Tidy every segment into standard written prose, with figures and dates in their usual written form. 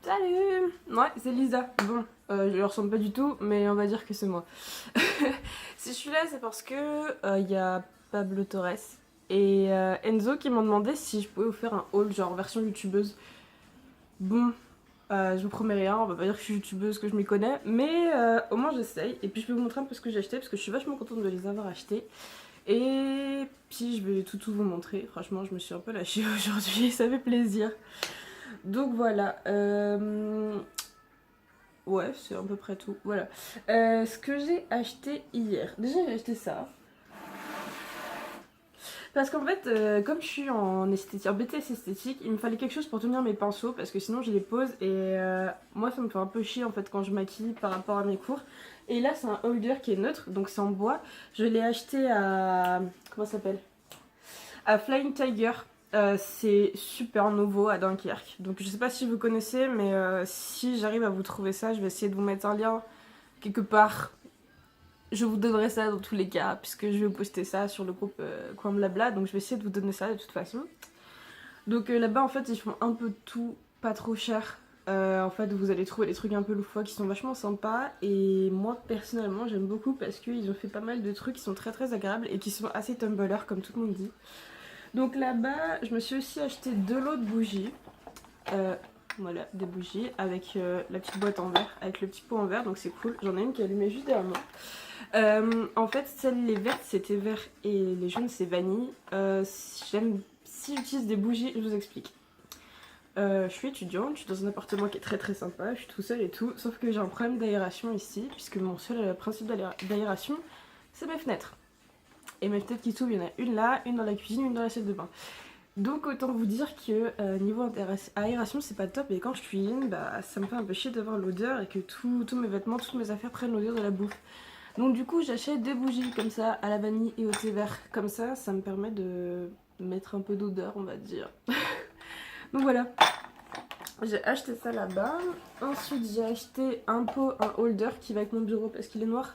Salut. Ouais, c'est Lisa. Bon, je lui ressemble pas du tout, mais on va dire que c'est moi. Si je suis là, c'est parce que y a Pablo Torres et Enzo qui m'ont demandé si je pouvais vous faire un haul, genre version youtubeuse. Bon, je vous promets rien, on va pas dire que je suis youtubeuse, que je m'y connais, mais au moins j'essaye. Et puis je vais vous montrer un peu ce que j'ai acheté, parce que je suis vachement contente de les avoir achetés. Et puis je vais tout vous montrer. Franchement, je me suis un peu lâchée aujourd'hui, ça fait plaisir. Donc voilà. Ouais, c'est à peu près tout. Voilà. Ce que j'ai acheté hier. Déjà, j'ai acheté ça. Parce qu'en fait, comme je suis en esthétique, en BTS esthétique, il me fallait quelque chose pour tenir mes pinceaux parce que sinon je les pose et moi ça me fait un peu chier en fait quand je maquille par rapport à mes cours. Et là, c'est un holder qui est neutre, donc c'est en bois. Je l'ai acheté à. Comment ça s'appelle? À Flying Tiger. C'est super nouveau à Dunkerque. Donc je sais pas si vous connaissez, mais si j'arrive à vous trouver ça, je vais essayer de vous mettre un lien quelque part. Je vous donnerai ça dans tous les cas, puisque je vais poster ça sur le groupe Coin Blabla, donc je vais essayer de vous donner ça de toute façon. Donc là-bas, en fait, ils font un peu de tout, pas trop cher. En fait, vous allez trouver des trucs un peu loufoques qui sont vachement sympas. Et moi, personnellement, j'aime beaucoup parce qu'ils ont fait pas mal de trucs qui sont très très agréables et qui sont assez Tumblr, comme tout le monde dit. Donc là-bas, je me suis aussi acheté de l'eau de bougies. Voilà, des bougies avec la petite boîte en verre, avec le petit pot en verre, donc c'est cool. J'en ai une qui est allumée juste derrière moi. En fait, celles les vertes c'était vert et les jaunes c'est vanille. Si j'utilise des bougies, je vous explique. Je suis étudiante, je suis dans un appartement qui est très très sympa, je suis tout seul et tout, sauf que j'ai un problème d'aération ici, puisque mon seul principe d'aération, c'est mes fenêtres. Et mes fenêtres qui s'ouvrent, il y en a une là, une dans la cuisine, une dans la salle de bain. Donc autant vous dire que niveau aération c'est pas top, et quand je cuisine, bah ça me fait un peu chier d'avoir l'odeur et que tous mes vêtements, toutes mes affaires prennent l'odeur de la bouffe. Donc du coup j'achète des bougies comme ça à la vanille et au thé vert. Comme ça me permet de mettre un peu d'odeur on va dire. Donc voilà, j'ai acheté ça là-bas. Ensuite j'ai acheté un pot, un holder qui va avec mon bureau parce qu'il est noir.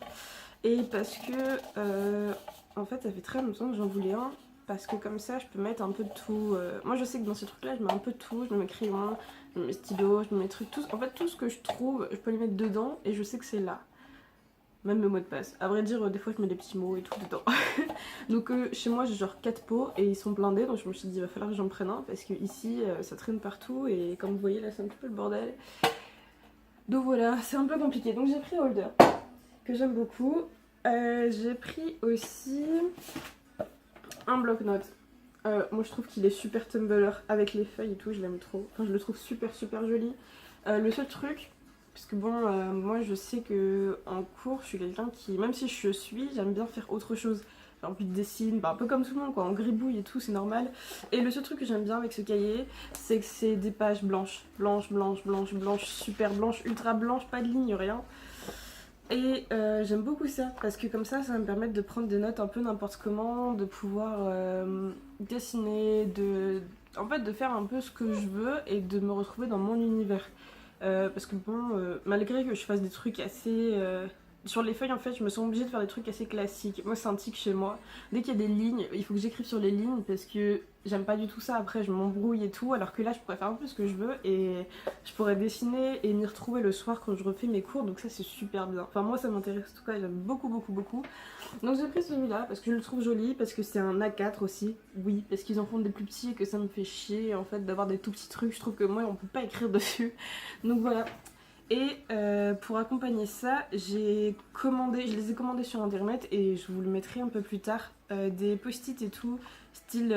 Et parce que en fait ça fait très longtemps que j'en voulais un. Parce que comme ça je peux mettre un peu de tout. Moi je sais que dans ces trucs là je mets un peu de tout. Je mets mes crayons, je mets mes stylos, je mets mes trucs, tout. En fait tout ce que je trouve je peux les mettre dedans et je sais que c'est là. Même le mot de passe. À vrai dire, des fois je mets des petits mots et tout dedans. Donc chez moi j'ai genre 4 pots et ils sont blindés. Donc je me suis dit il va falloir que j'en prenne un parce que ici ça traîne partout. Et comme vous voyez là c'est un petit peu le bordel. Donc voilà, c'est un peu compliqué. Donc j'ai pris Holder que j'aime beaucoup. J'ai pris aussi un bloc-notes. Moi je trouve qu'il est super Tumblr avec les feuilles et tout, je l'aime trop. Enfin je le trouve super super joli. Le seul truc, parce que bon, moi je sais que en cours je suis quelqu'un qui, même si je suis, j'aime bien faire autre chose. Genre plus de dessine, bah, un peu comme tout le monde quoi, en gribouille et tout, c'est normal. Et le seul truc que j'aime bien avec ce cahier, c'est que c'est des pages blanches. Blanches, blanches, blanches, blanches, super blanches, ultra blanches, pas de ligne, rien. Et j'aime beaucoup ça, parce que comme ça va me permettre de prendre des notes un peu n'importe comment, de pouvoir dessiner, en fait de faire un peu ce que je veux et de me retrouver dans mon univers. Parce que bon, malgré que je fasse des trucs assez. Sur les feuilles, en fait, je me sens obligée de faire des trucs assez classiques. Moi, c'est un tic chez moi. Dès qu'il y a des lignes, il faut que j'écrive sur les lignes parce que j'aime pas du tout ça. Après, je m'embrouille et tout. Alors que là, je pourrais faire un peu ce que je veux et je pourrais dessiner et m'y retrouver le soir quand je refais mes cours. Donc, ça, c'est super bien. Enfin, moi, ça m'intéresse en tout cas. J'aime beaucoup, beaucoup, beaucoup. Donc, j'ai pris celui-là parce que je le trouve joli. Parce que c'est un A4 aussi. Oui, parce qu'ils en font des plus petits et que ça me fait chier en fait d'avoir des tout petits trucs. Je trouve que moi, on peut pas écrire dessus. Donc, voilà. Et pour accompagner ça, je les ai commandés sur internet et je vous le mettrai un peu plus tard. Des post-it et tout, style.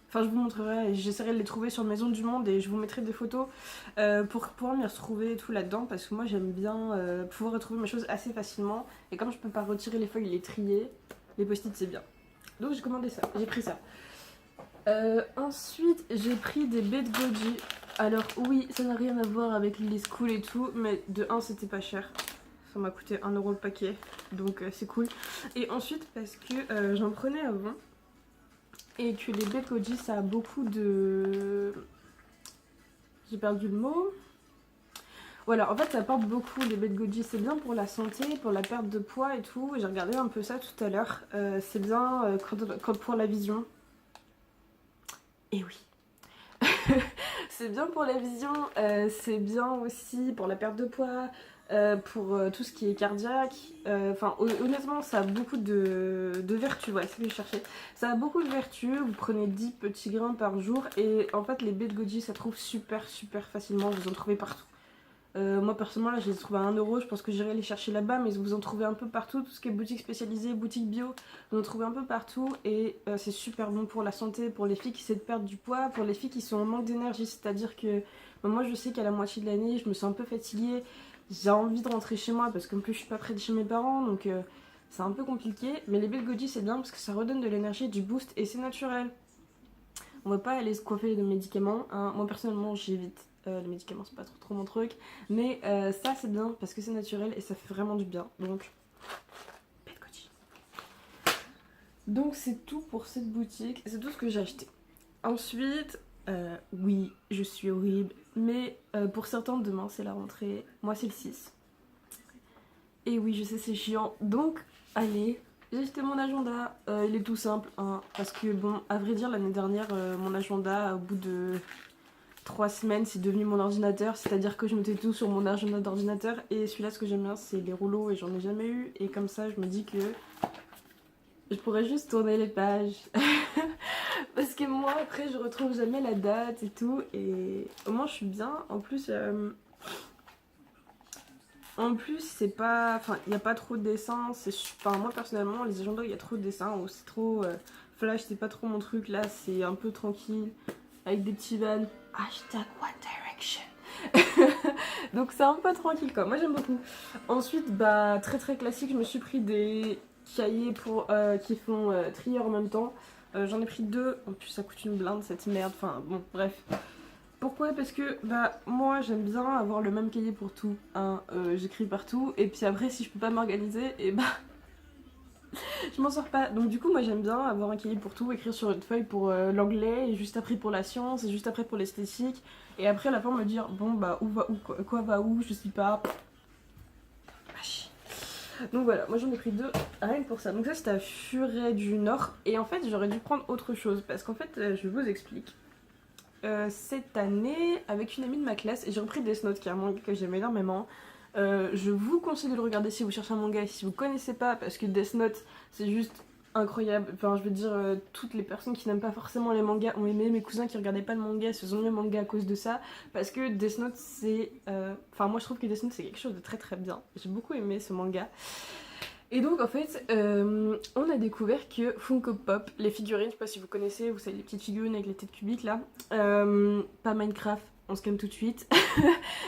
Enfin, je vous montrerai, j'essaierai de les trouver sur Maison du Monde et je vous mettrai des photos pour pouvoir m'y retrouver et tout là-dedans parce que moi j'aime bien pouvoir retrouver mes choses assez facilement. Et comme je peux pas retirer les feuilles et les trier, les post-it c'est bien. Donc j'ai commandé ça, j'ai pris ça. Ensuite, j'ai pris des baies de goji. Alors oui, ça n'a rien à voir avec les school et tout, mais de 1 c'était pas cher. Ça m'a coûté 1€ le paquet, donc c'est cool. Et ensuite parce que j'en prenais avant et que les baies de goji ça a beaucoup de... J'ai perdu le mot. Voilà, en fait ça apporte beaucoup les baies de goji, c'est bien pour la santé, pour la perte de poids et tout. J'ai regardé un peu ça tout à l'heure, c'est bien pour la vision. Et oui. C'est bien pour la vision, c'est bien aussi pour la perte de poids, pour tout ce qui est cardiaque. Enfin, honnêtement, ça a beaucoup de vertus, ouais, c'est ce que je cherchais. Ça a beaucoup de vertus, vous prenez 10 petits grains par jour et en fait, les baies de goji, ça trouve super facilement, vous en trouvez partout. Moi personnellement là je les ai trouvés à 1€, je pense que j'irai les chercher là-bas, mais vous en trouvez un peu partout, tout ce qui est boutique spécialisée, boutique bio, vous en trouvez un peu partout et c'est super bon pour la santé, pour les filles qui essaient de perdre du poids, pour les filles qui sont en manque d'énergie, c'est-à-dire que moi je sais qu'à la moitié de l'année je me sens un peu fatiguée, j'ai envie de rentrer chez moi parce qu'en plus je suis pas près de chez mes parents donc c'est un peu compliqué, mais les baies de goji c'est bien parce que ça redonne de l'énergie, du boost et c'est naturel. On va pas aller se coiffer de médicaments, hein. Moi personnellement j'évite les médicaments, c'est pas trop mon truc, mais ça c'est bien parce que c'est naturel et ça fait vraiment du bien. Donc, baie de goji. Donc c'est tout pour cette boutique, c'est tout ce que j'ai acheté. Ensuite, oui, je suis horrible, mais pour certains demain c'est la rentrée, moi c'est le 6. Et oui, je sais c'est chiant, donc allez. J'ai acheté mon agenda, il est tout simple, hein, parce que bon, à vrai dire, l'année dernière, mon agenda, au bout de 3 semaines, c'est devenu mon ordinateur, c'est-à-dire que je mettais tout sur mon agenda d'ordinateur, et celui-là, ce que j'aime bien, c'est les rouleaux, et j'en ai jamais eu, et comme ça, je me dis que je pourrais juste tourner les pages, parce que moi, après, je retrouve jamais la date et tout, et au moins, je suis bien, en plus, c'est pas. Enfin, il n'y a pas trop de dessins. Enfin, moi personnellement, les agendas, il y a trop de dessins. Ou c'est trop. Flash, c'est pas trop mon truc. Là, c'est un peu tranquille. Avec des petits vannes. Hashtag One Direction. Donc, c'est un peu tranquille, quoi. Moi, j'aime beaucoup. Ensuite, bah, très classique, je me suis pris des cahiers qui font trier en même temps. J'en ai pris 2. En plus, ça coûte une blinde, cette merde. Enfin, bon, bref. Pourquoi? Parce que bah moi j'aime bien avoir le même cahier pour tout, hein. J'écris partout et puis après si je peux pas m'organiser et bah je m'en sors pas. Donc du coup moi j'aime bien avoir un cahier pour tout, écrire sur une feuille pour l'anglais et juste après pour la science et juste après pour l'esthétique et après à la fin me dire bon bah où va où quoi va où, je sais pas. Donc voilà, moi j'en ai pris 2 rien que pour ça. Donc ça c'était à Furet du Nord et en fait j'aurais dû prendre autre chose parce qu'en fait je vous explique. Cette année avec une amie de ma classe et j'ai repris Death Note qui est un manga que j'aime énormément. Je vous conseille de le regarder si vous cherchez un manga et si vous connaissez pas parce que Death Note c'est juste incroyable. Enfin je veux dire toutes les personnes qui n'aiment pas forcément les mangas ont aimé, mes cousins qui regardaient pas le manga se sont mis au manga à cause de ça parce que Death Note c'est... Enfin moi je trouve que Death Note c'est quelque chose de très bien. J'ai beaucoup aimé ce manga. Et donc en fait, on a découvert que Funko Pop, les figurines, je sais pas si vous connaissez, vous savez les petites figurines avec les têtes cubiques là, pas Minecraft, on se calme tout de suite,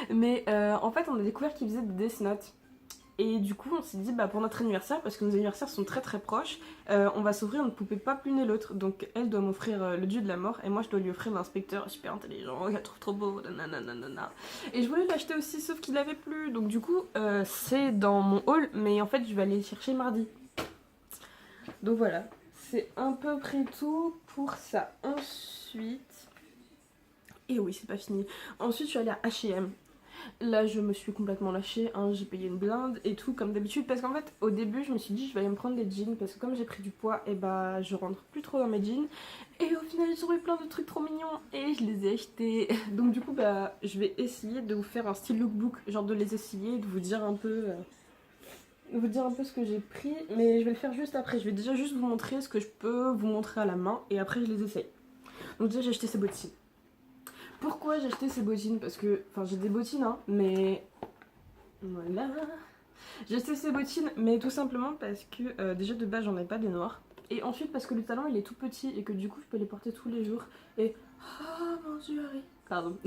mais en fait on a découvert qu'ils faisaient des Death Note. Et du coup on s'est dit bah pour notre anniversaire, parce que nos anniversaires sont très proches, on va s'offrir une poupée pas l'une et l'autre. Donc elle doit m'offrir le dieu de la mort et moi je dois lui offrir l'inspecteur super intelligent, il la trouve trop beau, nanana. Et je voulais l'acheter aussi sauf qu'il avait plus, donc du coup c'est dans mon haul mais en fait je vais aller le chercher mardi. Donc voilà, c'est à peu près tout pour ça. Ensuite, et oui c'est pas fini, ensuite je suis allée à H&M. Là, je me suis complètement lâchée, hein, j'ai payé une blinde et tout comme d'habitude parce qu'en fait, au début, je me suis dit je vais aller me prendre des jeans parce que comme j'ai pris du poids, et bah je rentre plus trop dans mes jeans. Et au final, j'ai trouvé plein de trucs trop mignons et je les ai achetés. Donc du coup, bah je vais essayer de vous faire un style lookbook, genre de les essayer, de vous dire un peu ce que j'ai pris, mais je vais le faire juste après. Je vais déjà juste vous montrer ce que je peux vous montrer à la main et après je les essaye. Donc déjà, j'ai acheté ces bottines. Pourquoi j'ai acheté ces bottines? Parce que, enfin j'ai des bottines hein, mais voilà. J'ai acheté ces bottines, mais tout simplement parce que déjà de base j'en ai pas des noirs. Et ensuite parce que le talon il est tout petit et que du coup je peux les porter tous les jours. Et... Oh mon dieu Harry. Pardon.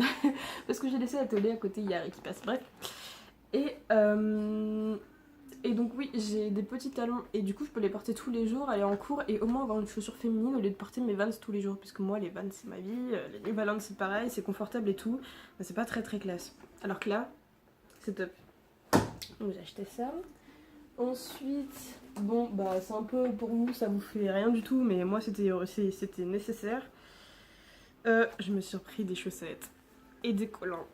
Parce que j'ai laissé la télé à côté, il y a Harry qui passe, bref. Et donc oui, j'ai des petits talons et du coup je peux les porter tous les jours, aller en cours et au moins avoir une chaussure féminine au lieu de porter mes Vans tous les jours. Parce que moi les Vans c'est ma vie, les New Balance c'est pareil, c'est confortable et tout, mais c'est pas très classe. Alors que là, c'est top. Donc j'ai acheté ça. Ensuite, bon bah c'est un peu pour vous, ça vous fait rien du tout, mais moi c'était nécessaire. Je me suis repris des chaussettes et des collants.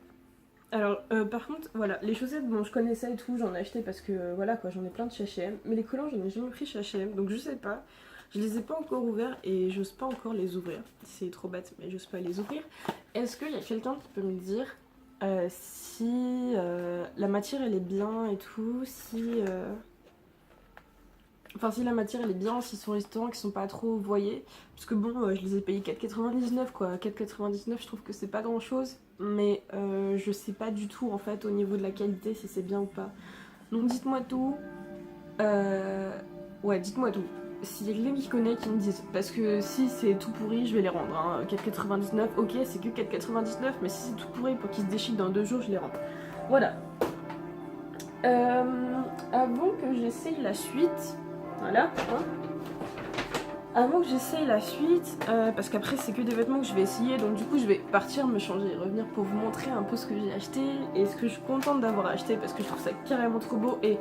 Alors, par contre, voilà, les chaussettes, bon, je connais ça et tout, j'en ai acheté parce que, voilà, quoi, j'en ai plein de chez H&M. Mais les collants, j'en ai jamais pris chez H&M, donc je sais pas. Je les ai pas encore ouverts et j'ose pas encore les ouvrir. C'est trop bête, mais j'ose pas les ouvrir. Est-ce qu'il y a quelqu'un qui peut me dire si la matière elle est bien et tout, enfin si la matière elle est bien, s'ils sont restants, qu'ils sont pas trop voyés. Parce que bon, je les ai payés 4,99 quoi. 4,99 je trouve que c'est pas grand chose. Mais je sais pas du tout en fait au niveau de la qualité si c'est bien ou pas. Donc dites-moi tout. Ouais, dites-moi tout. S'il y a quelqu'un qui connaît, qui me dise. Parce que si c'est tout pourri, je vais les rendre. Hein. 4,99, ok, c'est que 4,99, mais si c'est tout pourri pour qu'ils se déchirent dans 2 jours, je les rends. Voilà. Avant que j'essaye la suite. Voilà. Hein. Avant que j'essaye la suite, parce qu'après c'est que des vêtements que je vais essayer, donc du coup je vais partir me changer et revenir pour vous montrer un peu ce que j'ai acheté et ce que je suis contente d'avoir acheté parce que je trouve ça carrément trop beau et...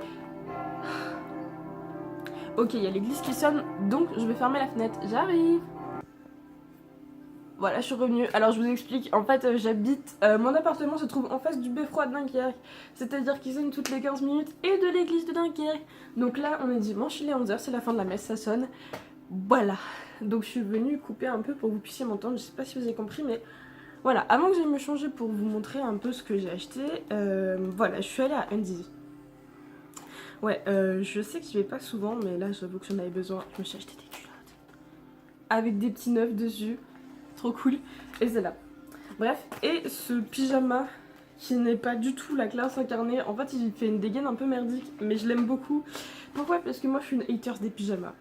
Ok, il y a l'église qui sonne, donc je vais fermer la fenêtre. J'arrive. Voilà, je suis revenue. Alors je vous explique, en fait j'habite... mon appartement se trouve en face du beffroi de Dunkerque, c'est-à-dire qu'il sonne toutes les 15 minutes et de l'église de Dunkerque. Donc là on est dimanche, il est 11h, c'est la fin de la messe, ça sonne. Voilà, donc je suis venue couper un peu pour que vous puissiez m'entendre, je sais pas si vous avez compris, mais voilà, avant que j'aille me changer pour vous montrer un peu ce que j'ai acheté, voilà, je suis allée à Undies. Ouais, je sais que j'y vais pas souvent, mais là j'avoue que j'en avais besoin, je me suis acheté des culottes avec des petits neufs dessus, trop cool, et c'est là. Bref, et ce pyjama qui n'est pas du tout la classe incarnée, en fait il fait une dégaine un peu merdique, mais je l'aime beaucoup. Pourquoi? Parce que moi je suis une hater des pyjamas.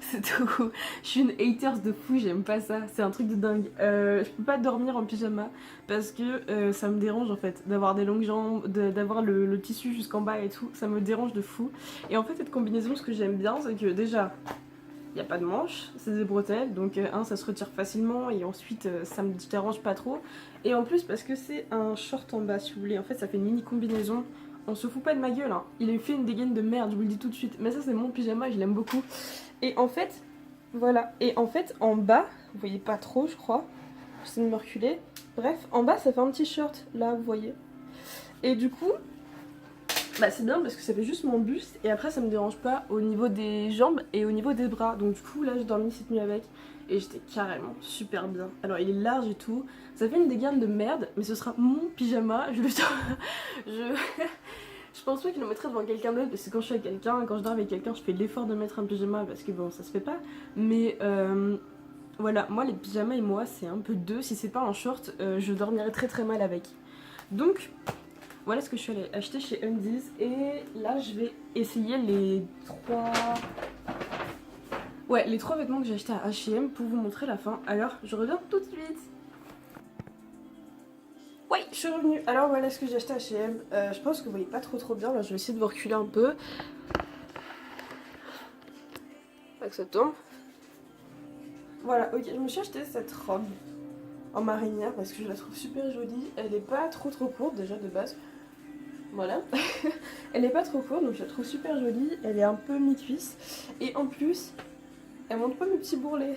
C'est tout. Je suis une haters de fou, j'aime pas ça, c'est un truc de dingue. Je peux pas dormir en pyjama parce que ça me dérange en fait, d'avoir des longues jambes, d'avoir le tissu jusqu'en bas et tout, ça me dérange de fou. Et en fait cette combinaison, ce que j'aime bien, c'est que déjà, il n'y a pas de manches, c'est des bretelles, donc ça se retire facilement et ensuite ça me dérange pas trop. Et en plus parce que c'est un short en bas si vous voulez, en fait ça fait une mini combinaison. On se fout pas de ma gueule, hein. Il a fait une dégaine de merde, je vous le dis tout de suite. Mais ça c'est mon pyjama, je l'aime beaucoup. Et en fait, voilà. Et en fait, en bas, vous voyez pas trop je crois. J'essaie de me reculer. Bref, en bas ça fait un petit short, là vous voyez. Et du coup, bah c'est bien parce que ça fait juste mon buste. Et après ça me dérange pas au niveau des jambes et au niveau des bras. Donc du coup là j'ai dormi cette nuit avec. Et j'étais carrément super bien. Alors il est large et tout. Ça fait une dégaine de merde, mais ce sera mon pyjama. Je pense pas que je le mettrai devant quelqu'un d'autre parce que quand je suis avec quelqu'un, quand je dors avec quelqu'un, je fais l'effort de mettre un pyjama parce que bon, ça se fait pas. Mais voilà, moi les pyjamas et moi, c'est un peu deux. Si c'est pas un short, je dormirai très très mal avec. Donc voilà ce que je suis allée acheter chez Undies. Et là, je vais essayer les trois... Ouais, les 3 vêtements que j'ai achetés à H&M pour vous montrer la fin. Alors, je reviens tout de suite. Ouais, je suis revenue. Alors voilà ce que j'ai acheté à H&M. Je pense que vous voyez pas trop bien. Là, je vais essayer de vous reculer un peu. Pas que ça tombe. Voilà, ok, je me suis acheté cette robe en marinière parce que je la trouve super jolie. Elle est pas trop courte déjà de base. Voilà. Elle est pas trop courte donc je la trouve super jolie. Elle est un peu mi-cuisse. Et en plus, elle montre pas mes petits bourrelets.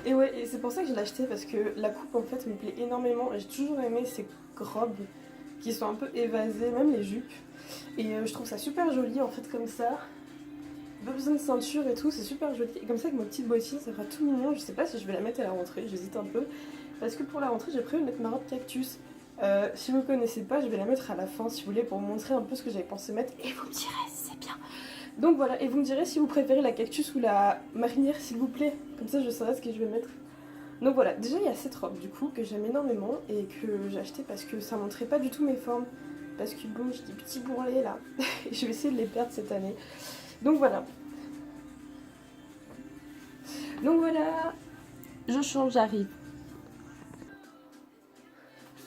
Et ouais, et c'est pour ça que je l'ai acheté parce que la coupe en fait me plaît énormément. J'ai toujours aimé ces robes qui sont un peu évasées, même les jupes. Et je trouve ça super joli en fait comme ça. Pas besoin de ceinture et tout, c'est super joli. Et comme ça avec ma petite bottine, ça fera tout mignon. Je sais pas si je vais la mettre à la rentrée, j'hésite un peu. Parce que pour la rentrée, j'ai prévu de mettre ma robe cactus. Si vous connaissez pas, je vais la mettre à la fin si vous voulez pour vous montrer un peu ce que j'avais pensé mettre. Et vous me direz si c'est bien. Donc voilà, et vous me direz si vous préférez la cactus ou la marinière s'il vous plaît. Comme ça je saurai ce que je vais mettre. Donc voilà, déjà il y a cette robe du coup que j'aime énormément et que j'ai acheté parce que ça montrait pas du tout mes formes. Parce que bon, j'ai des petits bourrelets là. Et je vais essayer de les perdre cette année. Donc voilà. Donc voilà, je change, j'arrive.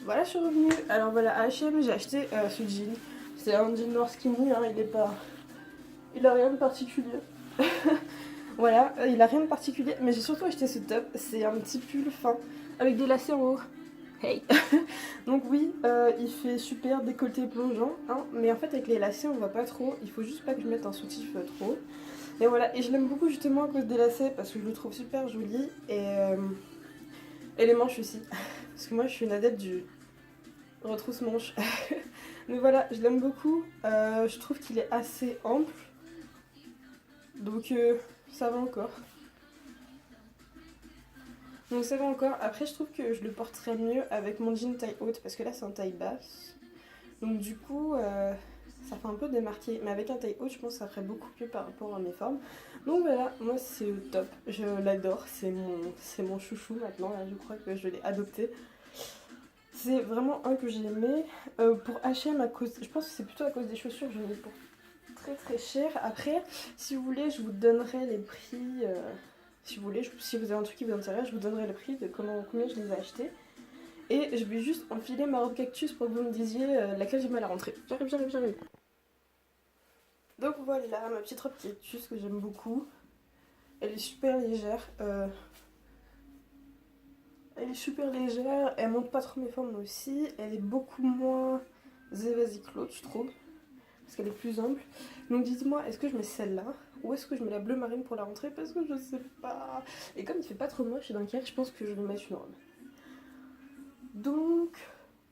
Voilà, je suis revenue. Alors voilà, à H&M j'ai acheté ce jean. C'est un jean noir skinny, hein, il a rien de particulier. Voilà, il a rien de particulier, mais j'ai surtout acheté ce top. C'est un petit pull fin avec des lacets en haut. Hey. Donc oui, il fait super décolleté plongeant, hein, mais en fait avec les lacets on voit pas trop. Il faut juste pas que je mette un soutif trop. Et voilà, et je l'aime beaucoup justement à cause des lacets parce que je le trouve super joli et les manches aussi. Parce que moi je suis une adepte du retrousse-manche. Mais voilà, je l'aime beaucoup. Je trouve qu'il est assez ample. Donc ça va encore. Donc ça va encore. Après, je trouve que je le porterais mieux avec mon jean taille haute parce que là, c'est un taille basse. Donc du coup, ça fait un peu démarqué. Mais avec un taille haute, je pense que ça ferait beaucoup mieux par rapport à mes formes. Donc voilà, moi c'est au top. Je l'adore. C'est mon chouchou maintenant. Là, je crois que je l'ai adopté. C'est vraiment un que j'ai aimé. Pour H&M, je pense que c'est plutôt à cause des chaussures. Je l'ai pour très très cher. Après, si vous voulez, je vous donnerai les prix. Si vous voulez, si vous avez un truc qui vous intéresse, je vous donnerai le prix de combien je les ai achetés. Et je vais juste enfiler ma robe cactus pour que vous me disiez laquelle j'ai mal à rentrer. J'arrive. Donc voilà, ma petite robe cactus que j'aime beaucoup. Elle est super légère. Elle monte pas trop mes formes aussi. Elle est beaucoup moins évasée que l'autre, je trouve. Parce qu'elle est plus ample. Donc dites-moi, est-ce que je mets celle-là ou est-ce que je mets la bleu marine pour la rentrée? Parce que je sais pas. Et comme il fait pas trop moche chez Dunkerque, je pense que je vais mettre une robe. Donc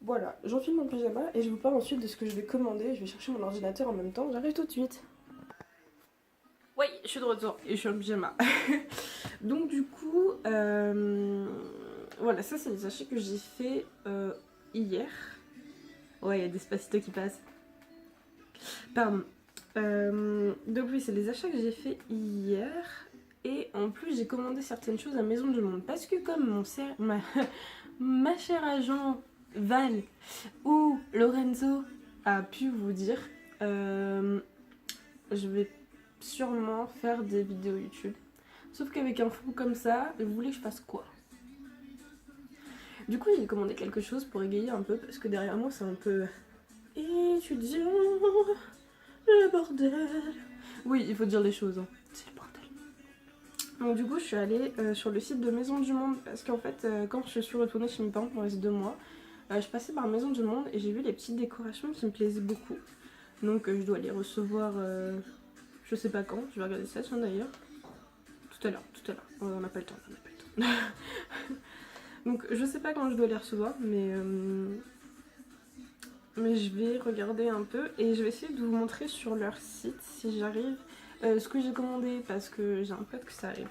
voilà, j'enfile mon pyjama et je vous parle ensuite de ce que je vais commander. Je vais chercher mon ordinateur en même temps, j'arrive tout de suite. Oui, je suis de retour et je suis en pyjama. Donc du coup, voilà, ça c'est les achats que j'ai fait hier. Ouais, il y a des Despacito qui passent. Pardon. Donc oui, c'est les achats que j'ai fait hier. Et en plus, j'ai commandé certaines choses à Maison du Monde. Parce que comme ma chère agent Val ou Lorenzo a pu vous dire, je vais sûrement faire des vidéos YouTube. Sauf qu'avec un fou comme ça, vous voulez que je fasse quoi? Du coup, j'ai commandé quelque chose pour égayer un peu. Parce que derrière moi, c'est un peu étudiant. Le bordel. Oui, il faut dire les choses. Hein. C'est le bordel. Donc du coup, je suis allée sur le site de Maison du Monde parce qu'en fait, quand je suis retournée chez mes parents pour rester 2 mois, je passais par Maison du Monde et j'ai vu les petites décorations qui me plaisaient beaucoup. Donc je dois les recevoir, je sais pas quand. Je vais regarder ça d'ailleurs. Tout à l'heure. On n'a pas le temps. Donc je sais pas quand je dois les recevoir, mais je vais regarder un peu et je vais essayer de vous montrer sur leur site si j'arrive ce que j'ai commandé parce que j'ai un pote que ça arrive.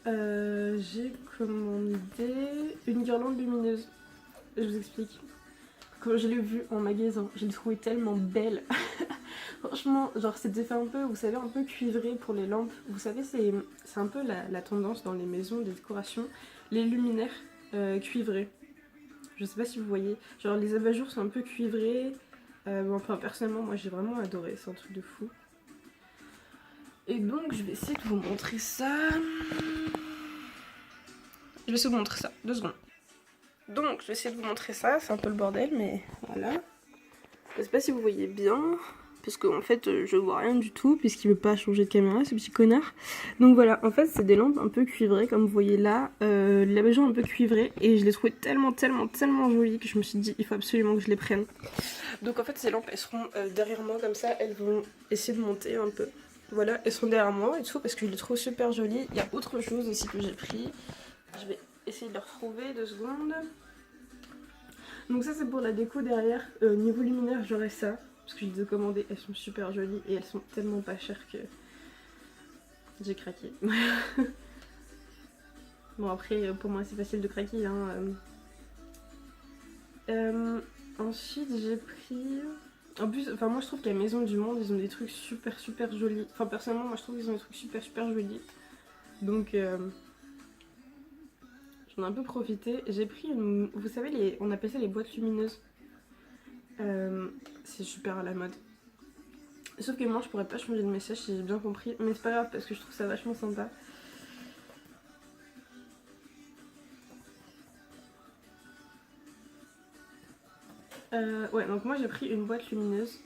J'ai commandé une guirlande lumineuse. Je vous explique. Quand je l'ai vue en magasin, je l'ai trouvée tellement belle. Franchement, genre c'était fait un peu, vous savez, un peu cuivré pour les lampes. Vous savez, c'est un peu la tendance dans les maisons, des décorations, les luminaires cuivrés. Je sais pas si vous voyez. Genre les abat-jours sont un peu cuivrés. Enfin personnellement moi j'ai vraiment adoré, c'est un truc de fou. Et donc je vais essayer de vous montrer ça. Je vais essayer de vous montrer ça, 2 secondes. Donc je vais essayer de vous montrer ça, c'est un peu le bordel mais voilà. Je sais pas si vous voyez bien. Parce qu'en fait je vois rien du tout puisqu'il veut pas changer de caméra ce petit connard. Donc voilà, en fait c'est des lampes un peu cuivrées comme vous voyez là, l'abat-jour un peu cuivré et je les trouvais tellement jolies que je me suis dit il faut absolument que je les prenne. Donc en fait ces lampes elles seront derrière moi comme ça, elles vont essayer de monter un peu. Voilà, elles sont derrière moi et tout parce que je les trouve super jolies. Il y a autre chose aussi que j'ai pris. Je vais essayer de les retrouver 2 secondes. Donc ça c'est pour la déco derrière, niveau luminaire j'aurai ça. Parce que je les ai commandées, elles sont super jolies et elles sont tellement pas chères que j'ai craqué. Bon après pour moi c'est facile de craquer hein. Ensuite j'ai pris... En plus, enfin moi je trouve qu'à Maison du Monde ils ont des trucs super jolis. Enfin personnellement moi je trouve qu'ils ont des trucs super jolis. Donc j'en ai un peu profité. J'ai pris une... Vous savez on appelle ça les boîtes lumineuses. C'est super à la mode. Sauf que moi je pourrais pas changer de message si j'ai bien compris. Mais c'est pas grave parce que je trouve ça vachement sympa. Ouais donc moi j'ai pris une boîte lumineuse.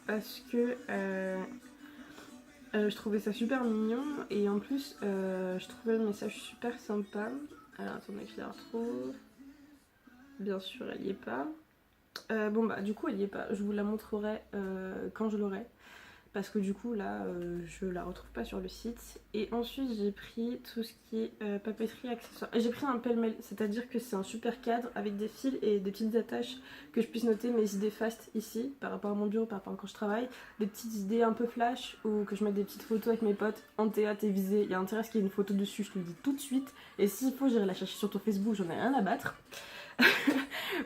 Parce que je trouvais ça super mignon. Et en plus je trouvais le message super sympa. Alors attendez que je la retrouve. Bien sûr elle y est pas. Bon bah du coup elle y est pas. Je vous la montrerai quand je l'aurai. parce que du coup là je la retrouve pas sur le site. Et ensuite j'ai pris tout ce qui est papeterie, accessoires. Et j'ai pris un pêle-mêle, c'est-à-dire que c'est un super cadre avec des fils et des petites attaches que je puisse noter mes idées fast ici par rapport à mon bureau, par rapport à quand je travaille. Des petites idées un peu flash ou que je mette des petites photos avec mes potes. Antea, t'es visée, il y a intérêt à ce qu'il y ait une photo dessus, je te le dis tout de suite. Et s'il faut j'irai la chercher sur ton Facebook, j'en ai rien à battre.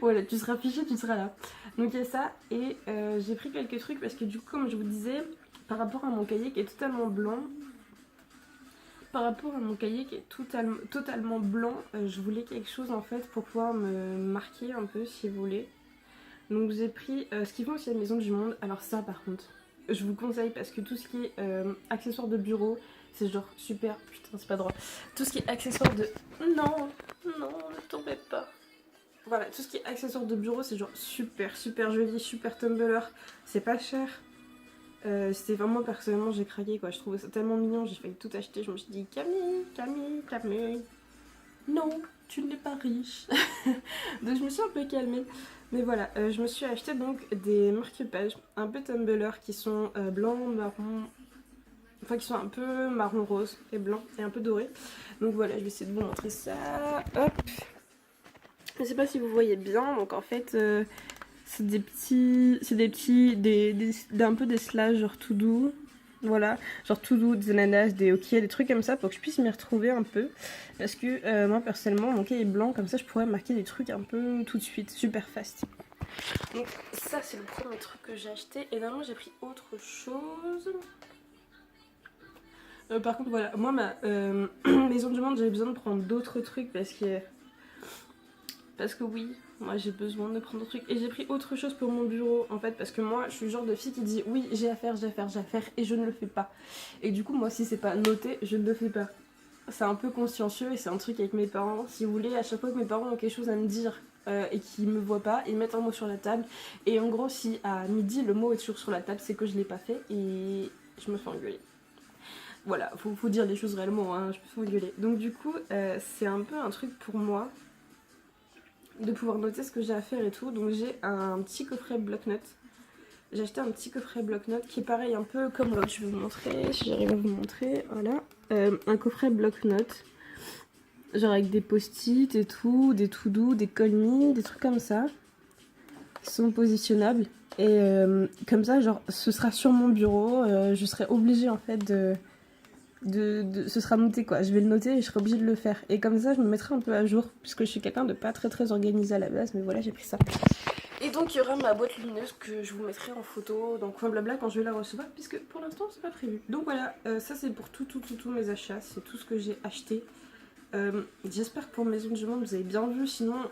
Voilà, tu seras fiché, tu seras là. Donc il y a ça, et j'ai pris quelques trucs parce que du coup, comme je vous disais, par rapport à mon cahier qui est totalement blanc, totalement blanc, je voulais quelque chose en fait pour pouvoir me marquer un peu si vous voulez. Donc j'ai pris ce qu'ils font aussi à la Maison du Monde. Alors ça par contre, je vous conseille parce que tout ce qui est accessoires de bureau, c'est genre super, putain c'est pas droit. Tout ce qui est accessoires de... Non, non, ne tombez pas. Voilà, tout ce qui est accessoires de bureau, c'est genre super joli, super Tumblr. C'est pas cher. C'était vraiment, personnellement, j'ai craqué quoi. Je trouvais ça tellement mignon, j'ai failli tout acheter. Je me suis dit, Camille, non, tu n'es pas riche. Donc je me suis un peu calmée. Mais voilà, je me suis acheté donc des marque-pages un peu Tumblr qui sont blancs, marron. Enfin, qui sont un peu marron rose et blanc et un peu doré. Donc voilà, je vais essayer de vous montrer ça. Hop. Je sais pas si vous voyez bien, donc en fait c'est un peu des slash genre tout doux, voilà, genre tout doux, des ananas, des ok, des trucs comme ça pour que je puisse m'y retrouver un peu, parce que moi personnellement mon cahier est blanc, comme ça je pourrais marquer des trucs un peu tout de suite, super fast. Donc ça c'est le premier truc que j'ai acheté, et normalement j'ai pris autre chose. Par contre voilà, moi ma Maison du Monde j'avais besoin de prendre d'autres trucs parce que oui, moi j'ai besoin de prendre des trucs. Et j'ai pris autre chose pour mon bureau en fait, parce que moi je suis le genre de fille qui dit oui j'ai à faire et je ne le fais pas. Et du coup moi si c'est pas noté, je ne le fais pas. C'est un peu consciencieux et c'est un truc avec mes parents. Si vous voulez, à chaque fois que mes parents ont quelque chose à me dire et qu'ils me voient pas, ils mettent un mot sur la table. Et en gros si à midi le mot est toujours sur la table, c'est que je l'ai pas fait et je me fais engueuler. Voilà, faut dire les choses réellement, hein, je me fais engueuler. Donc du coup c'est un peu un truc pour moi de pouvoir noter ce que j'ai à faire et tout. Donc j'ai un petit coffret bloc-notes. J'ai acheté un petit coffret bloc-notes qui est pareil un peu comme l'autre. Je vais vous montrer, si j'arrive à vous montrer. Voilà. Un coffret bloc-notes. Genre avec des post-it et tout, des tout doux, des colmis, des trucs comme ça. Qui sont positionnables. Et comme ça, genre, ce sera sur mon bureau. Je serai obligée en fait ce sera noté quoi, je vais le noter et je serai obligée de le faire. Et comme ça je me mettrai un peu à jour, puisque je suis quelqu'un de pas très organisé à la base, mais voilà j'ai pris ça. Et donc il y aura ma boîte lumineuse que je vous mettrai en photo dans Coin Blabla quand je vais la recevoir, puisque pour l'instant c'est pas prévu. Donc voilà, ça c'est pour tous mes achats, c'est tout ce que j'ai acheté. J'espère que pour Maison du Monde vous avez bien vu, sinon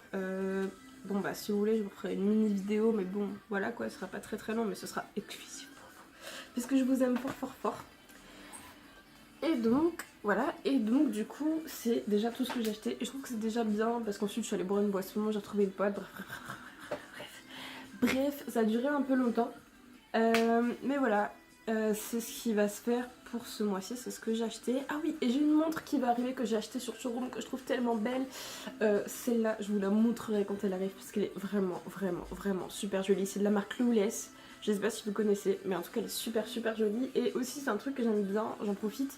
bon bah si vous voulez je vous ferai une mini vidéo, mais bon voilà quoi, ce sera pas très long, mais ce sera exclusif pour vous, puisque je vous aime fort. Et donc, voilà, et donc du coup, c'est déjà tout ce que j'ai acheté. Et je trouve que c'est déjà bien, parce qu'ensuite je suis allée boire une boisson, j'ai retrouvé une pote, bref, ça a duré un peu longtemps. Mais voilà, c'est ce qui va se faire pour ce mois-ci, c'est ce que j'ai acheté. Ah oui, et j'ai une montre qui va arriver que j'ai achetée sur Showroom, que je trouve tellement belle. Celle-là, je vous la montrerai quand elle arrive, parce qu'elle est vraiment super jolie. C'est de la marque Clueless. Je sais pas si vous connaissez, mais en tout cas elle est super jolie. Et aussi c'est un truc que j'aime bien, j'en profite.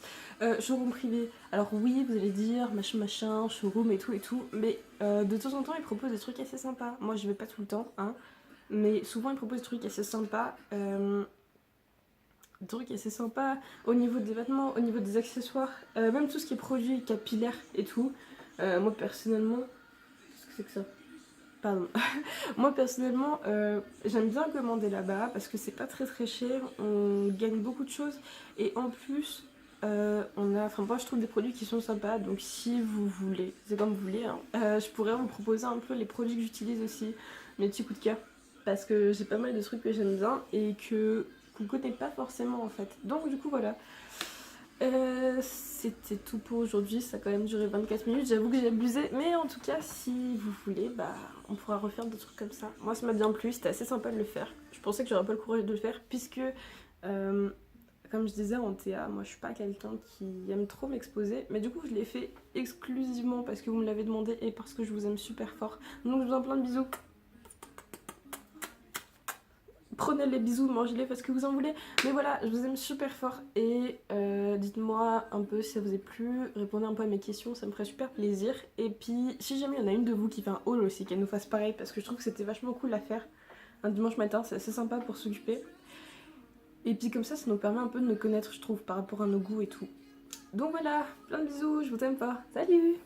Showroom privé. Alors oui, vous allez dire machin, showroom et tout. Mais de temps en temps ils proposent des trucs assez sympas. Moi je vais pas tout le temps, hein. Mais souvent ils proposent des trucs assez sympas. Des trucs assez sympas au niveau des vêtements, au niveau des accessoires. Même tout ce qui est produits capillaires et tout. Moi personnellement... Qu'est-ce que c'est que ça ? Pardon. Moi personnellement j'aime bien commander là-bas parce que c'est pas très cher, on gagne beaucoup de choses et en plus on a, enfin moi je trouve des produits qui sont sympas, donc si vous voulez, c'est comme vous voulez, hein, je pourrais vous proposer un peu les produits que j'utilise aussi, mes petits coups de cœur, parce que j'ai pas mal de trucs que j'aime bien et qu'on connaît pas forcément en fait. Donc du coup voilà. C'était tout pour aujourd'hui, ça a quand même duré 24 minutes, j'avoue que j'ai abusé, mais en tout cas si vous voulez, bah on pourra refaire des trucs comme ça. Moi ça m'a bien plu, c'était assez sympa de le faire. Je pensais que j'aurais pas le courage de le faire, puisque comme je disais en TA, moi je suis pas quelqu'un qui aime trop m'exposer, mais du coup je l'ai fait exclusivement parce que vous me l'avez demandé et parce que je vous aime super fort. Donc je vous en plein de bisous. prenez les bisous, mangez-les, faites ce que vous en voulez. Mais voilà, je vous aime super fort et dites-moi un peu si ça vous a plu, répondez un peu à mes questions, ça me ferait super plaisir. Et puis si jamais il y en a une de vous qui fait un haul aussi, qu'elle nous fasse pareil parce que je trouve que c'était vachement cool à faire un dimanche matin, c'est assez sympa pour s'occuper. Et puis comme ça nous permet un peu de nous connaître, je trouve, par rapport à nos goûts et tout. Donc voilà, plein de bisous, je vous aime fort, salut!